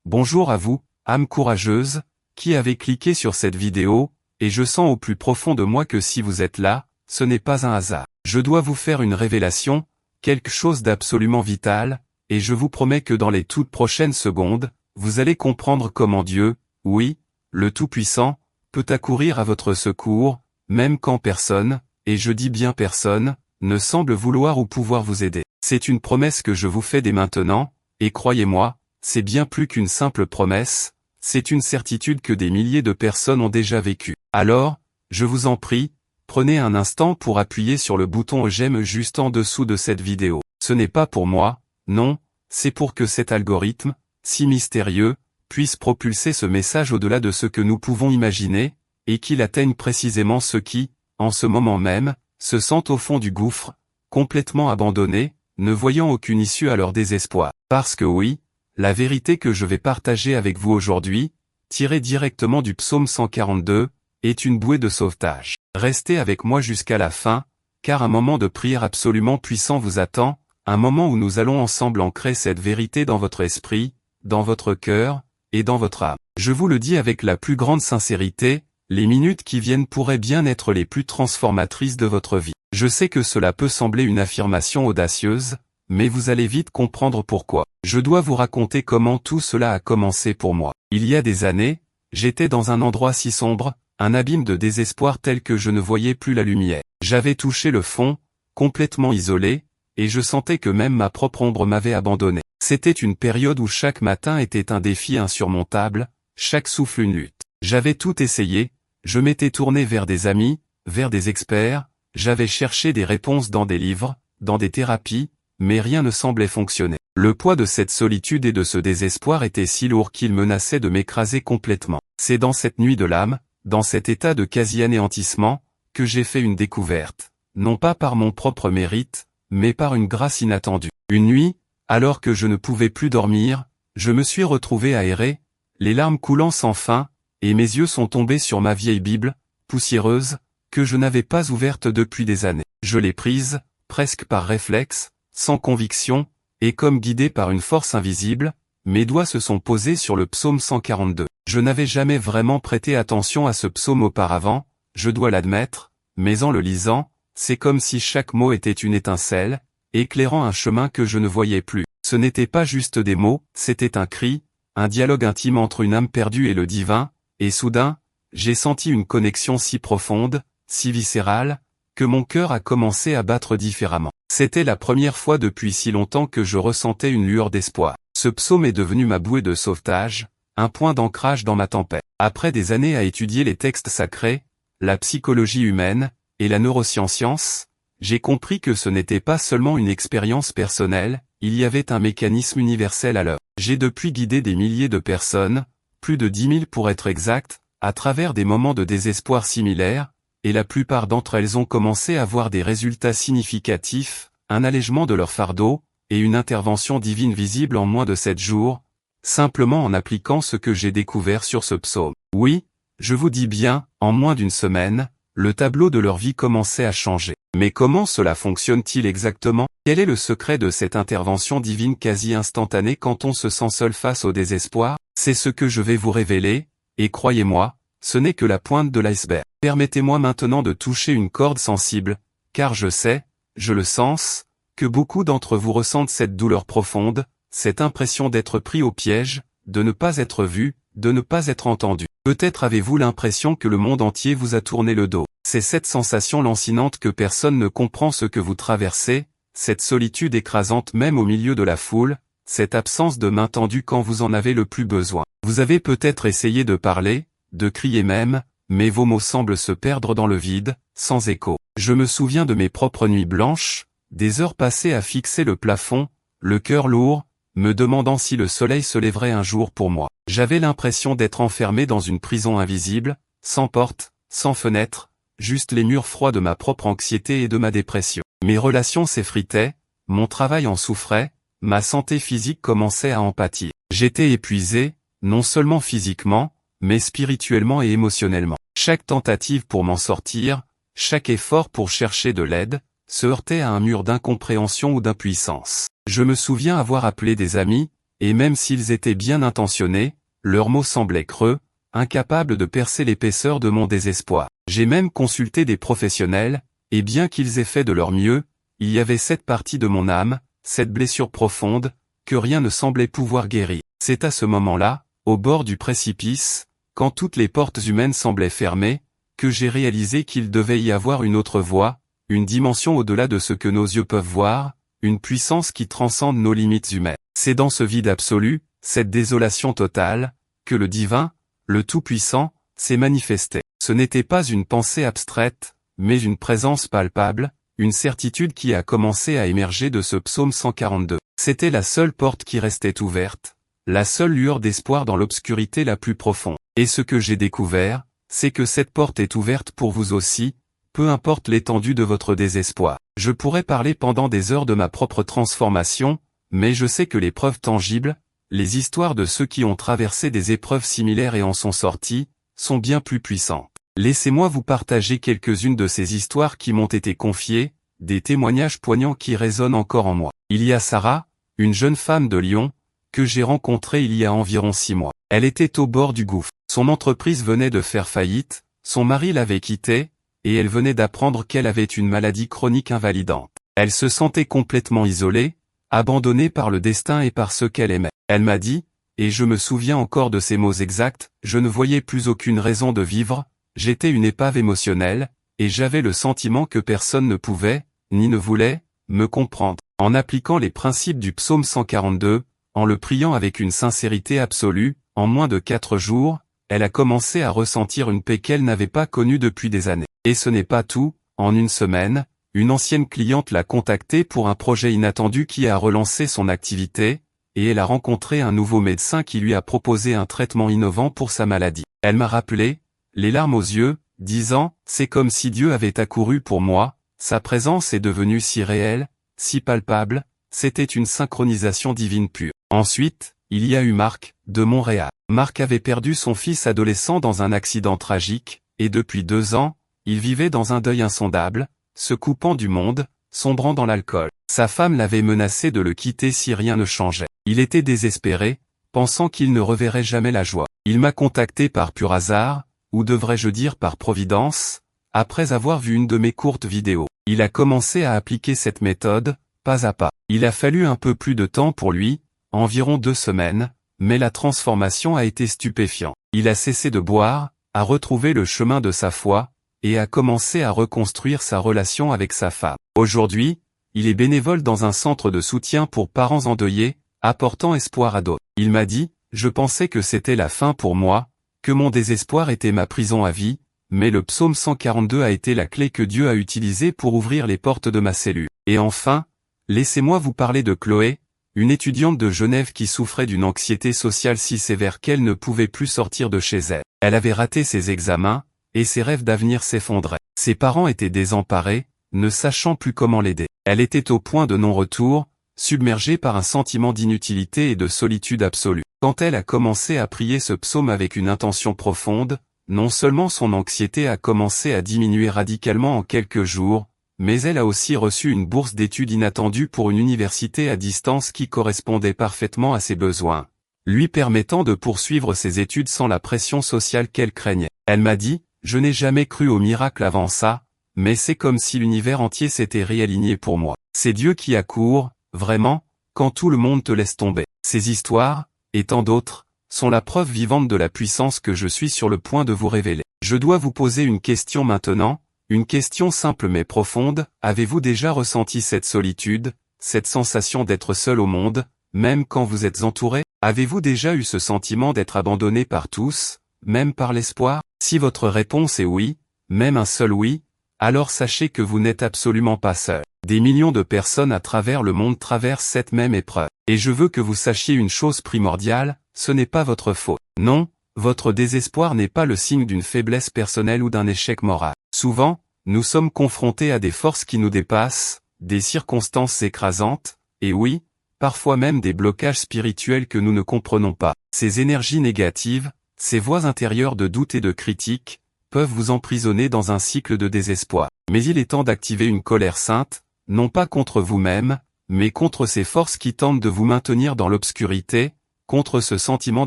Bonjour à vous, âme courageuse, qui avez cliqué sur cette vidéo, et je sens au plus profond de moi que si vous êtes là, ce n'est pas un hasard. Je dois vous faire une révélation, quelque chose d'absolument vital, et je vous promets que dans les toutes prochaines secondes, vous allez comprendre comment Dieu, oui, le Tout-Puissant, peut accourir à votre secours, même quand personne, et je dis bien personne, ne semble vouloir ou pouvoir vous aider. C'est une promesse que je vous fais dès maintenant, et croyez-moi, c'est bien plus qu'une simple promesse, c'est une certitude que des milliers de personnes ont déjà vécue. Alors, je vous en prie, prenez un instant pour appuyer sur le bouton j'aime juste en dessous de cette vidéo. Ce n'est pas pour moi, non, c'est pour que cet algorithme, si mystérieux, puisse propulser ce message au-delà de ce que nous pouvons imaginer, et qu'il atteigne précisément ceux qui, en ce moment même, se sentent au fond du gouffre, complètement abandonnés, ne voyant aucune issue à leur désespoir. Parce que oui, la vérité que je vais partager avec vous aujourd'hui, tirée directement du psaume 142, est une bouée de sauvetage. Restez avec moi jusqu'à la fin, car un moment de prière absolument puissant vous attend, un moment où nous allons ensemble ancrer cette vérité dans votre esprit, dans votre cœur, et dans votre âme. Je vous le dis avec la plus grande sincérité, les minutes qui viennent pourraient bien être les plus transformatrices de votre vie. Je sais que cela peut sembler une affirmation audacieuse, mais vous allez vite comprendre pourquoi. Je dois vous raconter comment tout cela a commencé pour moi. Il y a des années, j'étais dans un endroit si sombre, un abîme de désespoir tel que je ne voyais plus la lumière. J'avais touché le fond, complètement isolé, et je sentais que même ma propre ombre m'avait abandonné. C'était une période où chaque matin était un défi insurmontable, chaque souffle une lutte. J'avais tout essayé, je m'étais tourné vers des amis, vers des experts, j'avais cherché des réponses dans des livres, dans des thérapies, mais rien ne semblait fonctionner. Le poids de cette solitude et de ce désespoir était si lourd qu'il menaçait de m'écraser complètement. C'est dans cette nuit de l'âme, dans cet état de quasi-anéantissement, que j'ai fait une découverte, non pas par mon propre mérite, mais par une grâce inattendue. Une nuit, alors que je ne pouvais plus dormir, je me suis retrouvé à errer, les larmes coulant sans fin, et mes yeux sont tombés sur ma vieille Bible, poussiéreuse, que je n'avais pas ouverte depuis des années. Je l'ai prise, presque par réflexe, sans conviction, et comme guidé par une force invisible, mes doigts se sont posés sur le psaume 142. Je n'avais jamais vraiment prêté attention à ce psaume auparavant, je dois l'admettre, mais en le lisant, c'est comme si chaque mot était une étincelle, éclairant un chemin que je ne voyais plus. Ce n'était pas juste des mots, c'était un cri, un dialogue intime entre une âme perdue et le divin, et soudain, j'ai senti une connexion si profonde, si viscérale, que mon cœur a commencé à battre différemment. C'était la première fois depuis si longtemps que je ressentais une lueur d'espoir. Ce psaume est devenu ma bouée de sauvetage, un point d'ancrage dans ma tempête. Après des années à étudier les textes sacrés, la psychologie humaine, et la neuroscience, j'ai compris que ce n'était pas seulement une expérience personnelle, il y avait un mécanisme universel à l'œuvre. J'ai depuis guidé des milliers de personnes, plus de 10 000 pour être exact, à travers des moments de désespoir similaires, et la plupart d'entre elles ont commencé à voir des résultats significatifs, un allègement de leur fardeau, et une intervention divine visible en moins de 7 jours, simplement en appliquant ce que j'ai découvert sur ce psaume. Oui, je vous dis bien, en moins d'une semaine, le tableau de leur vie commençait à changer. Mais comment cela fonctionne-t-il exactement? Quel est le secret de cette intervention divine quasi instantanée quand on se sent seul face au désespoir? C'est ce que je vais vous révéler, et croyez-moi, ce n'est que la pointe de l'iceberg. Permettez-moi maintenant de toucher une corde sensible, car je sais, je le sens, que beaucoup d'entre vous ressentent cette douleur profonde, cette impression d'être pris au piège, de ne pas être vu, de ne pas être entendu. Peut-être avez-vous l'impression que le monde entier vous a tourné le dos. C'est cette sensation lancinante que personne ne comprend ce que vous traversez, cette solitude écrasante même au milieu de la foule, cette absence de main tendue quand vous en avez le plus besoin. Vous avez peut-être essayé de parler, de crier même, mais vos mots semblent se perdre dans le vide, sans écho. Je me souviens de mes propres nuits blanches, des heures passées à fixer le plafond, le cœur lourd, me demandant si le soleil se lèverait un jour pour moi. J'avais l'impression d'être enfermé dans une prison invisible, sans porte, sans fenêtre, juste les murs froids de ma propre anxiété et de ma dépression. Mes relations s'effritaient, mon travail en souffrait, ma santé physique commençait à en pâtir. J'étais épuisé, non seulement physiquement, mais spirituellement et émotionnellement. Chaque tentative pour m'en sortir, chaque effort pour chercher de l'aide, se heurtait à un mur d'incompréhension ou d'impuissance. Je me souviens avoir appelé des amis, et même s'ils étaient bien intentionnés, leurs mots semblaient creux, incapables de percer l'épaisseur de mon désespoir. J'ai même consulté des professionnels, et bien qu'ils aient fait de leur mieux, il y avait cette partie de mon âme, cette blessure profonde, que rien ne semblait pouvoir guérir. C'est à ce moment-là, au bord du précipice, quand toutes les portes humaines semblaient fermées, que j'ai réalisé qu'il devait y avoir une autre voie, une dimension au-delà de ce que nos yeux peuvent voir, une puissance qui transcende nos limites humaines. C'est dans ce vide absolu, cette désolation totale, que le divin, le Tout-Puissant, s'est manifesté. Ce n'était pas une pensée abstraite, mais une présence palpable, une certitude qui a commencé à émerger de ce psaume 142. C'était la seule porte qui restait ouverte, la seule lueur d'espoir dans l'obscurité la plus profonde. Et ce que j'ai découvert, c'est que cette porte est ouverte pour vous aussi, peu importe l'étendue de votre désespoir. Je pourrais parler pendant des heures de ma propre transformation, mais je sais que les preuves tangibles, les histoires de ceux qui ont traversé des épreuves similaires et en sont sortis, sont bien plus puissantes. Laissez-moi vous partager quelques-unes de ces histoires qui m'ont été confiées, des témoignages poignants qui résonnent encore en moi. Il y a Sarah, une jeune femme de Lyon, que j'ai rencontrée il y a environ 6 mois. Elle était au bord du gouffre. Son entreprise venait de faire faillite, son mari l'avait quittée, et elle venait d'apprendre qu'elle avait une maladie chronique invalidante. Elle se sentait complètement isolée, abandonnée par le destin et par ceux qu'elle aimait. Elle m'a dit, et je me souviens encore de ces mots exacts, je ne voyais plus aucune raison de vivre, j'étais une épave émotionnelle, et j'avais le sentiment que personne ne pouvait, ni ne voulait, me comprendre. En appliquant les principes du psaume 142, en le priant avec une sincérité absolue, en moins de 4 jours, elle a commencé à ressentir une paix qu'elle n'avait pas connue depuis des années. Et ce n'est pas tout, en une semaine, une ancienne cliente l'a contactée pour un projet inattendu qui a relancé son activité, et elle a rencontré un nouveau médecin qui lui a proposé un traitement innovant pour sa maladie. Elle m'a rappelé, les larmes aux yeux, disant, c'est comme si Dieu avait accouru pour moi, sa présence est devenue si réelle, si palpable, c'était une synchronisation divine pure. Ensuite, il y a eu Marc, de Montréal. Marc avait perdu son fils adolescent dans un accident tragique, et depuis 2 ans, il vivait dans un deuil insondable, se coupant du monde, sombrant dans l'alcool. Sa femme l'avait menacé de le quitter si rien ne changeait. Il était désespéré, pensant qu'il ne reverrait jamais la joie. Il m'a contacté par pur hasard, ou devrais-je dire par providence, après avoir vu une de mes courtes vidéos. Il a commencé à appliquer cette méthode, pas à pas. Il a fallu un peu plus de temps pour lui, environ 2 semaines, mais la transformation a été stupéfiante. Il a cessé de boire, a retrouvé le chemin de sa foi, et a commencé à reconstruire sa relation avec sa femme. Aujourd'hui, il est bénévole dans un centre de soutien pour parents endeuillés, apportant espoir à d'autres. Il m'a dit, je pensais que c'était la fin pour moi, que mon désespoir était ma prison à vie, mais le psaume 142 a été la clé que Dieu a utilisée pour ouvrir les portes de ma cellule. Et enfin, laissez-moi vous parler de Chloé, une étudiante de Genève qui souffrait d'une anxiété sociale si sévère qu'elle ne pouvait plus sortir de chez elle. Elle avait raté ses examens, et ses rêves d'avenir s'effondraient. Ses parents étaient désemparés, ne sachant plus comment l'aider. Elle était au point de non-retour, submergée par un sentiment d'inutilité et de solitude absolue. Quand elle a commencé à prier ce psaume avec une intention profonde, non seulement son anxiété a commencé à diminuer radicalement en quelques jours, mais elle a aussi reçu une bourse d'études inattendue pour une université à distance qui correspondait parfaitement à ses besoins, lui permettant de poursuivre ses études sans la pression sociale qu'elle craignait. Elle m'a dit, je n'ai jamais cru au miracle avant ça, mais c'est comme si l'univers entier s'était réaligné pour moi. C'est Dieu qui accourt, vraiment, quand tout le monde te laisse tomber. Ces histoires, et tant d'autres, sont la preuve vivante de la puissance que je suis sur le point de vous révéler. Je dois vous poser une question maintenant, une question simple mais profonde, avez-vous déjà ressenti cette solitude, cette sensation d'être seul au monde, même quand vous êtes entouré? Avez-vous déjà eu ce sentiment d'être abandonné par tous, même par l'espoir? Si votre réponse est oui, même un seul oui, alors sachez que vous n'êtes absolument pas seul. Des millions de personnes à travers le monde traversent cette même épreuve. Et je veux que vous sachiez une chose primordiale, ce n'est pas votre faute. Non, votre désespoir n'est pas le signe d'une faiblesse personnelle ou d'un échec moral. Souvent, nous sommes confrontés à des forces qui nous dépassent, des circonstances écrasantes, et oui, parfois même des blocages spirituels que nous ne comprenons pas. Ces énergies négatives, ces voix intérieures de doute et de critique, peuvent vous emprisonner dans un cycle de désespoir. Mais il est temps d'activer une colère sainte, non pas contre vous-même, mais contre ces forces qui tentent de vous maintenir dans l'obscurité, contre ce sentiment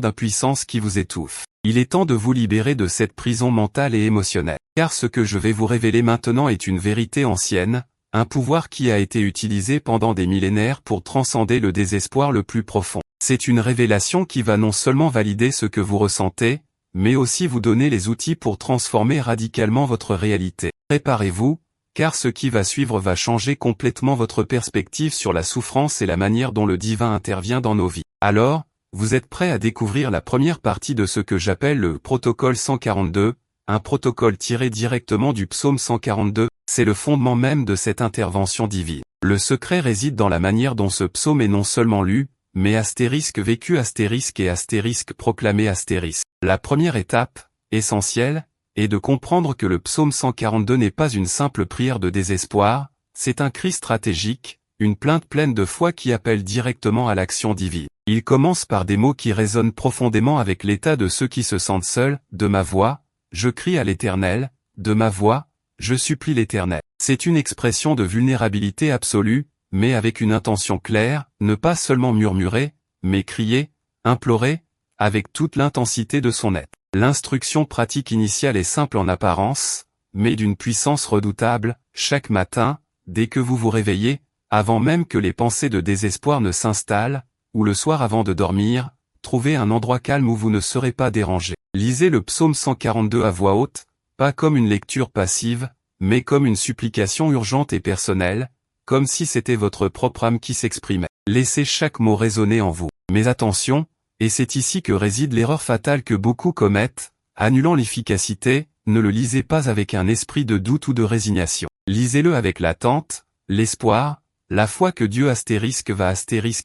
d'impuissance qui vous étouffe. Il est temps de vous libérer de cette prison mentale et émotionnelle. Car ce que je vais vous révéler maintenant est une vérité ancienne, un pouvoir qui a été utilisé pendant des millénaires pour transcender le désespoir le plus profond. C'est une révélation qui va non seulement valider ce que vous ressentez, mais aussi vous donner les outils pour transformer radicalement votre réalité. Préparez-vous, car ce qui va suivre va changer complètement votre perspective sur la souffrance et la manière dont le divin intervient dans nos vies. Alors, vous êtes prêts à découvrir la première partie de ce que j'appelle le protocole 142, un protocole tiré directement du psaume 142, c'est le fondement même de cette intervention divine. Le secret réside dans la manière dont ce psaume est non seulement lu, mais vécu et proclamé . La première étape, essentielle, est de comprendre que le psaume 142 n'est pas une simple prière de désespoir, c'est un cri stratégique, une plainte pleine de foi qui appelle directement à l'action divine. Il commence par des mots qui résonnent profondément avec l'état de ceux qui se sentent seuls, de ma voix, je crie à l'Éternel, de ma voix, je supplie l'Éternel. C'est une expression de vulnérabilité absolue, mais avec une intention claire, ne pas seulement murmurer, mais crier, implorer, avec toute l'intensité de son être. L'instruction pratique initiale est simple en apparence, mais d'une puissance redoutable, chaque matin, dès que vous vous réveillez, avant même que les pensées de désespoir ne s'installent, ou le soir avant de dormir, trouvez un endroit calme où vous ne serez pas dérangé. Lisez le psaume 142 à voix haute, pas comme une lecture passive, mais comme une supplication urgente et personnelle, comme si c'était votre propre âme qui s'exprimait. Laissez chaque mot résonner en vous. Mais attention, et c'est ici que réside l'erreur fatale que beaucoup commettent, annulant l'efficacité, ne le lisez pas avec un esprit de doute ou de résignation. Lisez-le avec l'attente, l'espoir, la foi que Dieu va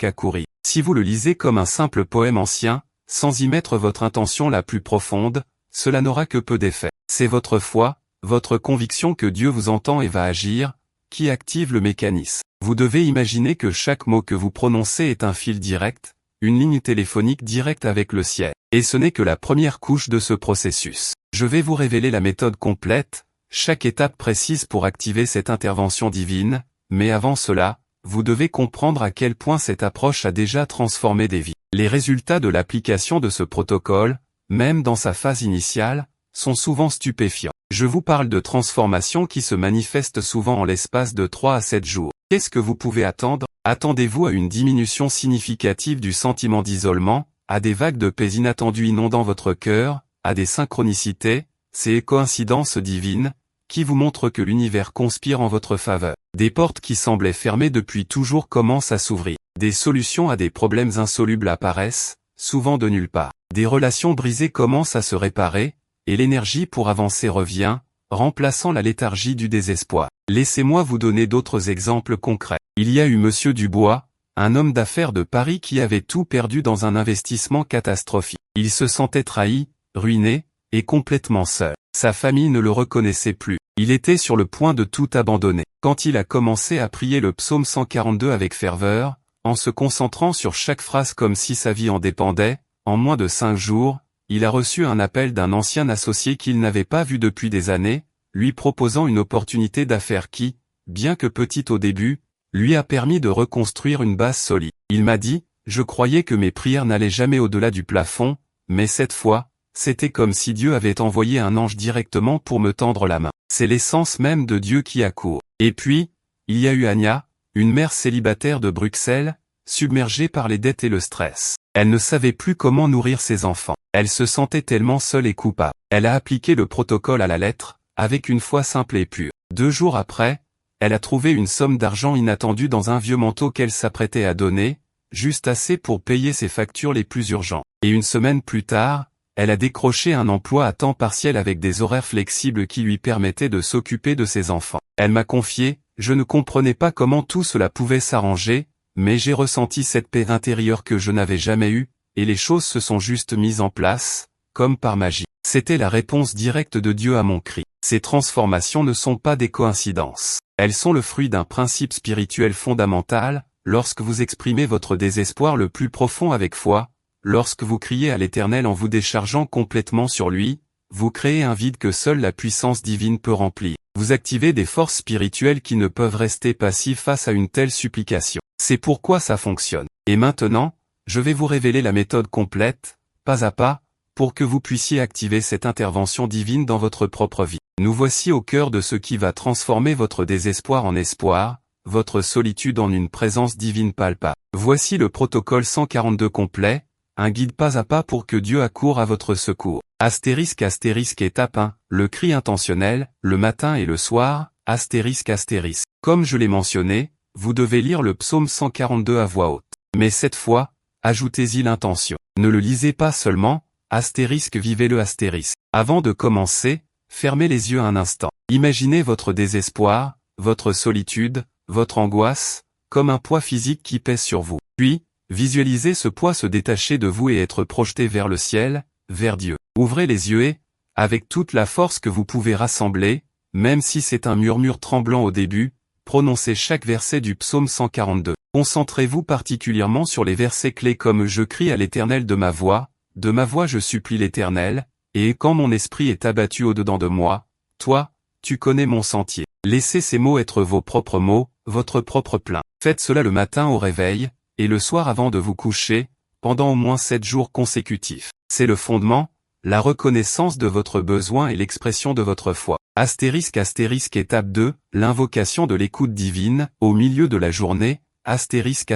accourir. Si vous le lisez comme un simple poème ancien, sans y mettre votre intention la plus profonde, cela n'aura que peu d'effet. C'est votre foi, votre conviction que Dieu vous entend et va agir, qui active le mécanisme. Vous devez imaginer que chaque mot que vous prononcez est un fil direct, une ligne téléphonique directe avec le ciel. Et ce n'est que la première couche de ce processus. Je vais vous révéler la méthode complète, chaque étape précise pour activer cette intervention divine, mais avant cela, vous devez comprendre à quel point cette approche a déjà transformé des vies. Les résultats de l'application de ce protocole, même dans sa phase initiale, sont souvent stupéfiants. Je vous parle de transformations qui se manifestent souvent en l'espace de 3 à 7 jours. Qu'est-ce que vous pouvez attendre? Attendez-vous à une diminution significative du sentiment d'isolement, à des vagues de paix inattendues inondant votre cœur, à des synchronicités, ces coïncidences divines, qui vous montrent que l'univers conspire en votre faveur. Des portes qui semblaient fermées depuis toujours commencent à s'ouvrir. Des solutions à des problèmes insolubles apparaissent, souvent de nulle part. Des relations brisées commencent à se réparer, et l'énergie pour avancer revient, remplaçant la léthargie du désespoir. Laissez-moi vous donner d'autres exemples concrets. Il y a eu Monsieur Dubois, un homme d'affaires de Paris qui avait tout perdu dans un investissement catastrophique. Il se sentait trahi, ruiné, et complètement seul. Sa famille ne le reconnaissait plus. Il était sur le point de tout abandonner. Quand il a commencé à prier le psaume 142 avec ferveur, en se concentrant sur chaque phrase comme si sa vie en dépendait, en moins de 5 jours, il a reçu un appel d'un ancien associé qu'il n'avait pas vu depuis des années, lui proposant une opportunité d'affaires qui, bien que petite au début, lui a permis de reconstruire une base solide. Il m'a dit, je croyais que mes prières n'allaient jamais au-delà du plafond, mais cette fois, c'était comme si Dieu avait envoyé un ange directement pour me tendre la main. C'est l'essence même de Dieu qui accourt. Et puis, il y a eu Anya, une mère célibataire de Bruxelles, submergée par les dettes et le stress. Elle ne savait plus comment nourrir ses enfants. Elle se sentait tellement seule et coupable. Elle a appliqué le protocole à la lettre, avec une foi simple et pure. 2 jours après, elle a trouvé une somme d'argent inattendue dans un vieux manteau qu'elle s'apprêtait à donner, juste assez pour payer ses factures les plus urgentes. Et une semaine plus tard, elle a décroché un emploi à temps partiel avec des horaires flexibles qui lui permettaient de s'occuper de ses enfants. Elle m'a confié, je ne comprenais pas comment tout cela pouvait s'arranger, mais j'ai ressenti cette paix intérieure que je n'avais jamais eue, et les choses se sont juste mises en place, comme par magie. C'était la réponse directe de Dieu à mon cri. Ces transformations ne sont pas des coïncidences. Elles sont le fruit d'un principe spirituel fondamental, lorsque vous exprimez votre désespoir le plus profond avec foi, lorsque vous criez à l'Éternel en vous déchargeant complètement sur lui, vous créez un vide que seule la puissance divine peut remplir. Vous activez des forces spirituelles qui ne peuvent rester passives face à une telle supplication. C'est pourquoi ça fonctionne. Et maintenant, je vais vous révéler la méthode complète, pas à pas, pour que vous puissiez activer cette intervention divine dans votre propre vie. Nous voici au cœur de ce qui va transformer votre désespoir en espoir, votre solitude en une présence divine palpable. Voici le protocole 142 complet, un guide pas à pas pour que Dieu accourt à votre secours. Astérisque étape 1, le cri intentionnel, le matin et le soir, astérisque. Comme je l'ai mentionné, vous devez lire le psaume 142 à voix haute. Mais cette fois, ajoutez-y l'intention. Ne le lisez pas seulement, vivez-le astérisque. Avant de commencer, fermez les yeux un instant. Imaginez votre désespoir, votre solitude, votre angoisse, comme un poids physique qui pèse sur vous. Puis, visualisez ce poids se détacher de vous et être projeté vers le ciel, vers Dieu. Ouvrez les yeux et, avec toute la force que vous pouvez rassembler, même si c'est un murmure tremblant au début, prononcez chaque verset du psaume 142. Concentrez-vous particulièrement sur les versets clés comme « Je crie à l'Éternel de ma voix je supplie l'Éternel, et quand mon esprit est abattu au-dedans de moi, toi, tu connais mon sentier. » Laissez ces mots être vos propres mots, votre propre plaint. Faites cela le matin au réveil, et le soir avant de vous coucher, pendant au moins 7 jours consécutifs. C'est le fondement, la reconnaissance de votre besoin et l'expression de votre foi. Astérisque étape 2, l'invocation de l'écoute divine, au milieu de la journée, astérisque.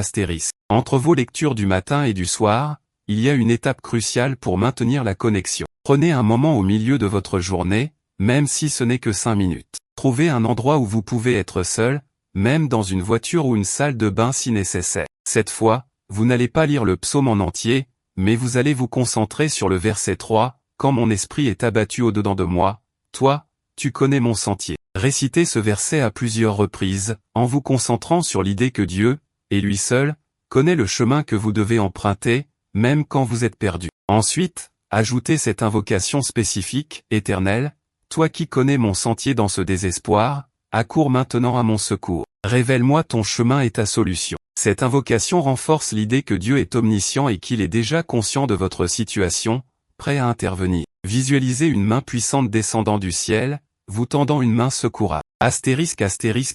Entre vos lectures du matin et du soir, il y a une étape cruciale pour maintenir la connexion. Prenez un moment au milieu de votre journée, même si ce n'est que 5 minutes. Trouvez un endroit où vous pouvez être seul, même dans une voiture ou une salle de bain si nécessaire. Cette fois, vous n'allez pas lire le psaume en entier, mais vous allez vous concentrer sur le verset 3, « Quand mon esprit est abattu au-dedans de moi, toi, tu connais mon sentier. » Récitez ce verset à plusieurs reprises, en vous concentrant sur l'idée que Dieu, et lui seul, connaît le chemin que vous devez emprunter, même quand vous êtes perdu. Ensuite, ajoutez cette invocation spécifique, « Éternel, toi qui connais mon sentier dans ce désespoir, accours maintenant à mon secours. Révèle-moi ton chemin et ta solution. » Cette invocation renforce l'idée que Dieu est omniscient et qu'il est déjà conscient de votre situation, prêt à intervenir. Visualisez une main puissante descendant du ciel, vous tendant une main secourable. Astérisque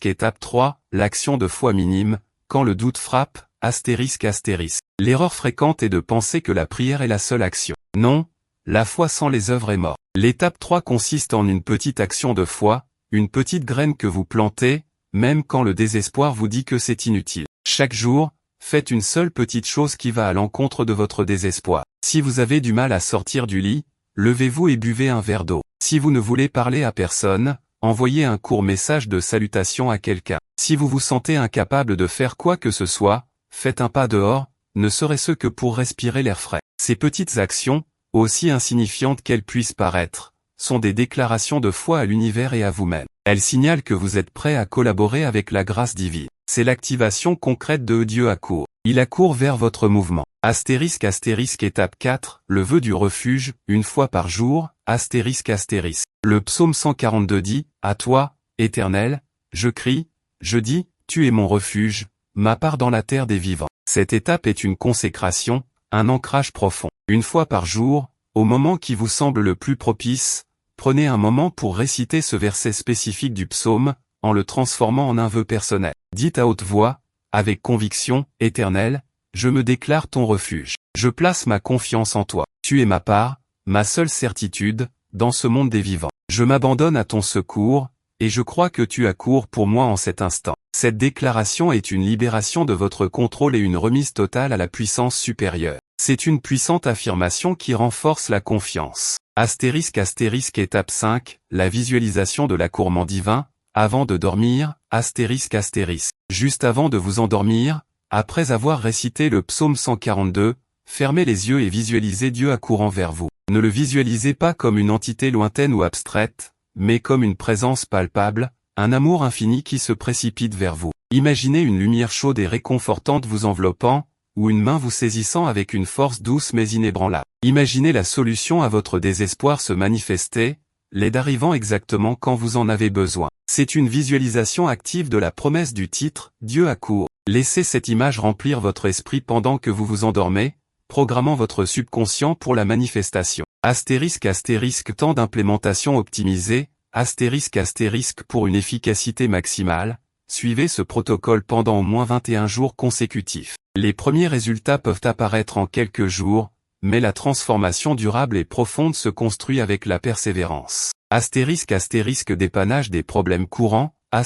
étape 3, l'action de foi minime, quand le doute frappe, astérisque. L'erreur fréquente est de penser que la prière est la seule action. Non, la foi sans les œuvres est morte. L'étape 3 consiste en une petite action de foi, une petite graine que vous plantez, même quand le désespoir vous dit que c'est inutile. Chaque jour, faites une seule petite chose qui va à l'encontre de votre désespoir. Si vous avez du mal à sortir du lit, levez-vous et buvez un verre d'eau. Si vous ne voulez parler à personne, envoyez un court message de salutation à quelqu'un. Si vous vous sentez incapable de faire quoi que ce soit, faites un pas dehors, ne serait-ce que pour respirer l'air frais. Ces petites actions, aussi insignifiantes qu'elles puissent paraître, sont des déclarations de foi à l'univers et à vous-même. Elles signalent que vous êtes prêt à collaborer avec la grâce divine. C'est l'activation concrète de Dieu accourt. Il accourt vers votre mouvement. Astérisque étape 4, le vœu du refuge, une fois par jour, astérisque. Le psaume 142 dit, « À toi, Éternel, je crie, je dis, tu es mon refuge, ma part dans la terre des vivants. » Cette étape est une consécration, un ancrage profond. Une fois par jour, au moment qui vous semble le plus propice, prenez un moment pour réciter ce verset spécifique du psaume, en le transformant en un vœu personnel. Dites à haute voix, avec conviction, « Éternel, je me déclare ton refuge. Je place ma confiance en toi. Tu es ma part, ma seule certitude, dans ce monde des vivants. Je m'abandonne à ton secours, et je crois que tu accours pour moi en cet instant. » Cette déclaration est une libération de votre contrôle et une remise totale à la puissance supérieure. C'est une puissante affirmation qui renforce la confiance. Astérisque étape 5, la visualisation de l'accourement divin, avant de dormir, astérisque. Juste avant de vous endormir, après avoir récité le psaume 142, fermez les yeux et visualisez Dieu accourant vers vous. Ne le visualisez pas comme une entité lointaine ou abstraite, mais comme une présence palpable, un amour infini qui se précipite vers vous. Imaginez une lumière chaude et réconfortante vous enveloppant, ou une main vous saisissant avec une force douce mais inébranlable. Imaginez la solution à votre désespoir se manifester, l'aide arrivant exactement quand vous en avez besoin. C'est une visualisation active de la promesse du titre, Dieu accourt. Laissez cette image remplir votre esprit pendant que vous vous endormez, programmant votre subconscient pour la manifestation. *** Temps d'implémentation optimisé, ** pour une efficacité maximale, suivez ce protocole pendant au moins 21 jours consécutifs. Les premiers résultats peuvent apparaître en quelques jours, mais la transformation durable et profonde se construit avec la persévérance. *** Dépannage des problèmes courants, ***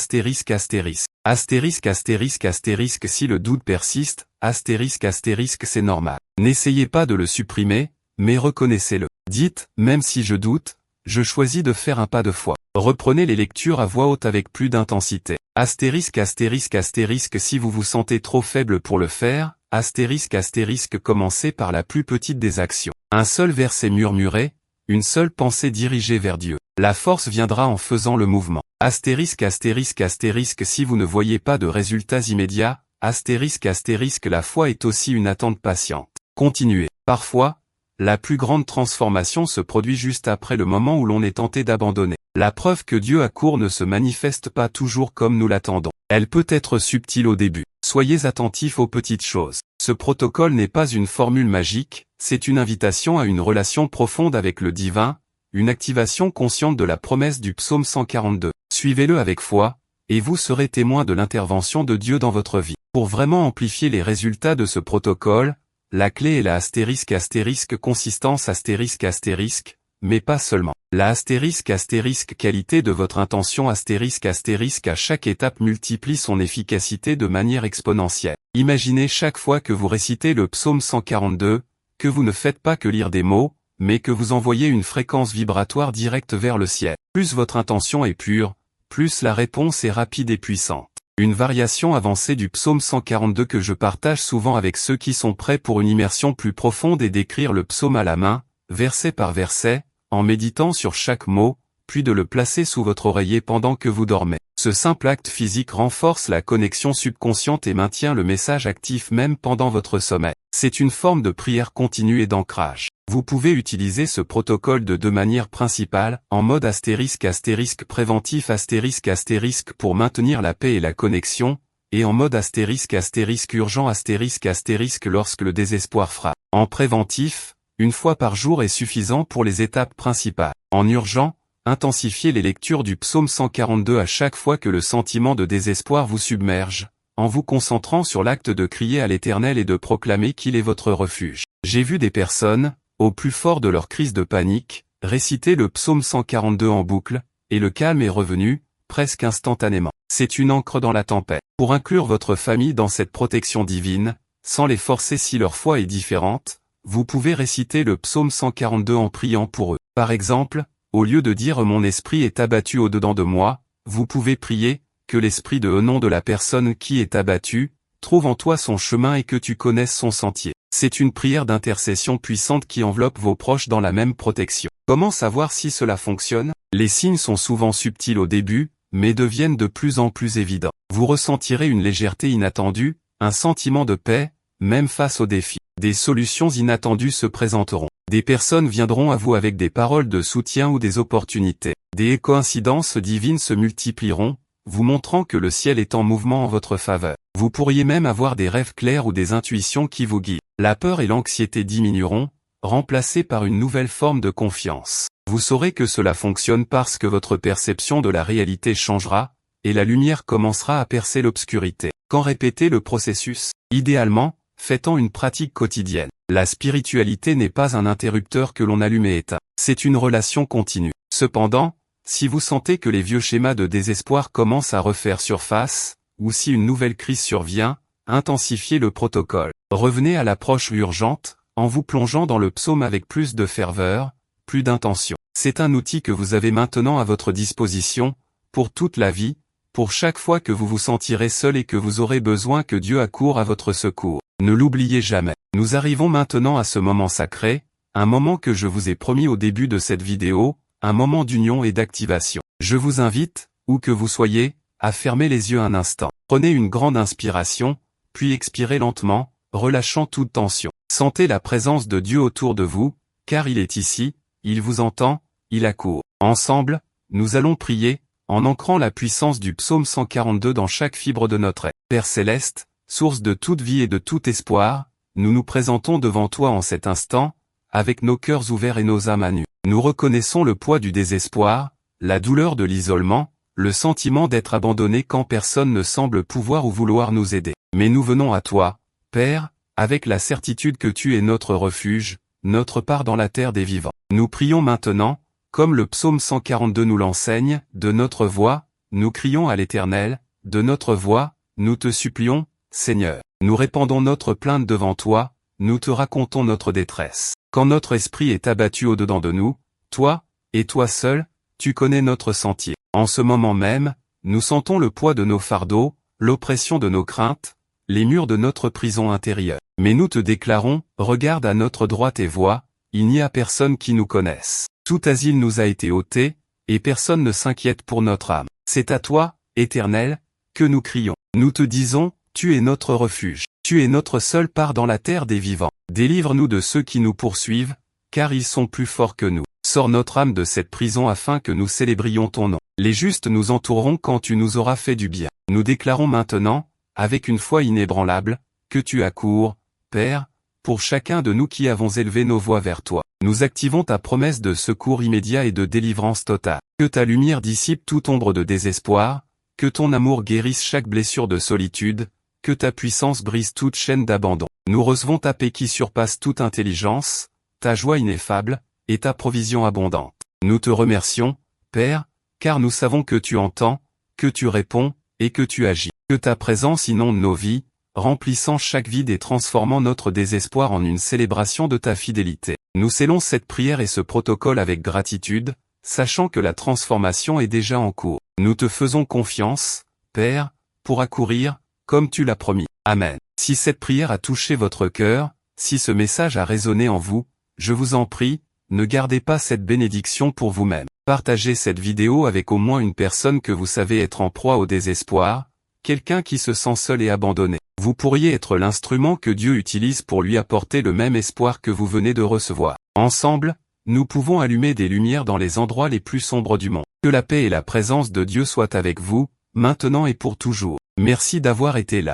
Si le doute persiste, c'est normal. N'essayez pas de le supprimer, mais reconnaissez-le. Dites, même si je doute, je choisis de faire un pas de foi. Reprenez les lectures à voix haute avec plus d'intensité. Si vous vous sentez trop faible pour le faire, commencez par la plus petite des actions. Un seul verset murmuré, une seule pensée dirigée vers Dieu. La force viendra en faisant le mouvement. Si vous ne voyez pas de résultats immédiats, la foi est aussi une attente patiente. Continuez. Parfois, la plus grande transformation se produit juste après le moment où l'on est tenté d'abandonner. La preuve que Dieu accourt ne se manifeste pas toujours comme nous l'attendons. Elle peut être subtile au début. Soyez attentifs aux petites choses. Ce protocole n'est pas une formule magique, c'est une invitation à une relation profonde avec le divin, une activation consciente de la promesse du psaume 142. Suivez-le avec foi, et vous serez témoin de l'intervention de Dieu dans votre vie. Pour vraiment amplifier les résultats de ce protocole, la clé est la ** consistance ***, mais pas seulement. La ** qualité de votre intention ** à chaque étape multiplie son efficacité de manière exponentielle. Imaginez chaque fois que vous récitez le psaume 142, que vous ne faites pas que lire des mots, mais que vous envoyez une fréquence vibratoire directe vers le ciel. Plus votre intention est pure, plus la réponse est rapide et puissante. Une variation avancée du psaume 142 que je partage souvent avec ceux qui sont prêts pour une immersion plus profonde est d'écrire le psaume à la main, verset par verset, en méditant sur chaque mot, puis de le placer sous votre oreiller pendant que vous dormez. Ce simple acte physique renforce la connexion subconsciente et maintient le message actif même pendant votre sommeil. C'est une forme de prière continue et d'ancrage. Vous pouvez utiliser ce protocole de deux manières principales, en mode * préventif * pour maintenir la paix et la connexion, et en mode * urgent * lorsque le désespoir frappe. En préventif, une fois par jour est suffisant pour les étapes principales. En urgent, intensifiez les lectures du psaume 142 à chaque fois que le sentiment de désespoir vous submerge, en vous concentrant sur l'acte de crier à l'Éternel et de proclamer qu'il est votre refuge. J'ai vu des personnes, au plus fort de leur crise de panique, réciter le psaume 142 en boucle, et le calme est revenu, presque instantanément. C'est une ancre dans la tempête. Pour inclure votre famille dans cette protection divine, sans les forcer si leur foi est différente, vous pouvez réciter le psaume 142 en priant pour eux. Par exemple, au lieu de dire « Mon esprit est abattu au-dedans de moi », vous pouvez prier « Que l'esprit de nom de la personne qui est abattue, trouve en toi son chemin et que tu connaisses son sentier ». C'est une prière d'intercession puissante qui enveloppe vos proches dans la même protection. Comment savoir si cela fonctionne? Les signes sont souvent subtils au début, mais deviennent de plus en plus évidents. Vous ressentirez une légèreté inattendue, un sentiment de paix, même face aux défis. Des solutions inattendues se présenteront. Des personnes viendront à vous avec des paroles de soutien ou des opportunités. Des coïncidences divines se multiplieront, vous montrant que le ciel est en mouvement en votre faveur. Vous pourriez même avoir des rêves clairs ou des intuitions qui vous guident. La peur et l'anxiété diminueront, remplacées par une nouvelle forme de confiance. Vous saurez que cela fonctionne parce que votre perception de la réalité changera, et la lumière commencera à percer l'obscurité. Quand répéter le processus? Idéalement, faites-en une pratique quotidienne. La spiritualité n'est pas un interrupteur que l'on allume et éteint. C'est une relation continue. Cependant, si vous sentez que les vieux schémas de désespoir commencent à refaire surface, ou si une nouvelle crise survient, intensifiez le protocole. Revenez à l'approche urgente, en vous plongeant dans le psaume avec plus de ferveur, plus d'intention. C'est un outil que vous avez maintenant à votre disposition, pour toute la vie, pour chaque fois que vous vous sentirez seul et que vous aurez besoin que Dieu accourt à votre secours. Ne l'oubliez jamais. Nous arrivons maintenant à ce moment sacré, un moment que je vous ai promis au début de cette vidéo, un moment d'union et d'activation. Je vous invite, où que vous soyez, à fermer les yeux un instant. Prenez une grande inspiration, puis expirez lentement, relâchant toute tension. Sentez la présence de Dieu autour de vous, car il est ici, il vous entend, il accourt. Ensemble, nous allons prier, en ancrant la puissance du psaume 142 dans chaque fibre de notre être. Père céleste, source de toute vie et de tout espoir, nous nous présentons devant toi en cet instant, avec nos cœurs ouverts et nos âmes à nu. Nous reconnaissons le poids du désespoir, la douleur de l'isolement, le sentiment d'être abandonné quand personne ne semble pouvoir ou vouloir nous aider. Mais nous venons à toi, Père, avec la certitude que tu es notre refuge, notre part dans la terre des vivants. Nous prions maintenant, comme le psaume 142 nous l'enseigne, de notre voix, nous crions à l'Éternel, de notre voix, nous te supplions, Seigneur. Nous répandons notre plainte devant toi, nous te racontons notre détresse. Quand notre esprit est abattu au-dedans de nous, toi, et toi seul, tu connais notre sentier. En ce moment même, nous sentons le poids de nos fardeaux, l'oppression de nos craintes, les murs de notre prison intérieure. Mais nous te déclarons, regarde à notre droite et vois, il n'y a personne qui nous connaisse. Tout asile nous a été ôté, et personne ne s'inquiète pour notre âme. C'est à toi, Éternel, que nous crions. Nous te disons, tu es notre refuge. Tu es notre seule part dans la terre des vivants. Délivre-nous de ceux qui nous poursuivent, car ils sont plus forts que nous. Sors notre âme de cette prison afin que nous célébrions ton nom. Les justes nous entoureront quand tu nous auras fait du bien. Nous déclarons maintenant, avec une foi inébranlable, que tu accours, Père, pour chacun de nous qui avons élevé nos voix vers toi. Nous activons ta promesse de secours immédiat et de délivrance totale. Que ta lumière dissipe toute ombre de désespoir, que ton amour guérisse chaque blessure de solitude, que ta puissance brise toute chaîne d'abandon. Nous recevons ta paix qui surpasse toute intelligence, ta joie ineffable, et ta provision abondante. Nous te remercions, Père, car nous savons que tu entends, que tu réponds, et que tu agis. Que ta présence inonde nos vies, remplissant chaque vide et transformant notre désespoir en une célébration de ta fidélité. Nous scellons cette prière et ce protocole avec gratitude, sachant que la transformation est déjà en cours. Nous te faisons confiance, Père, pour accourir, comme tu l'as promis. Amen. Si cette prière a touché votre cœur, si ce message a résonné en vous, je vous en prie, ne gardez pas cette bénédiction pour vous-même. Partagez cette vidéo avec au moins une personne que vous savez être en proie au désespoir, quelqu'un qui se sent seul et abandonné. Vous pourriez être l'instrument que Dieu utilise pour lui apporter le même espoir que vous venez de recevoir. Ensemble, nous pouvons allumer des lumières dans les endroits les plus sombres du monde. Que la paix et la présence de Dieu soient avec vous, maintenant et pour toujours. Merci d'avoir été là.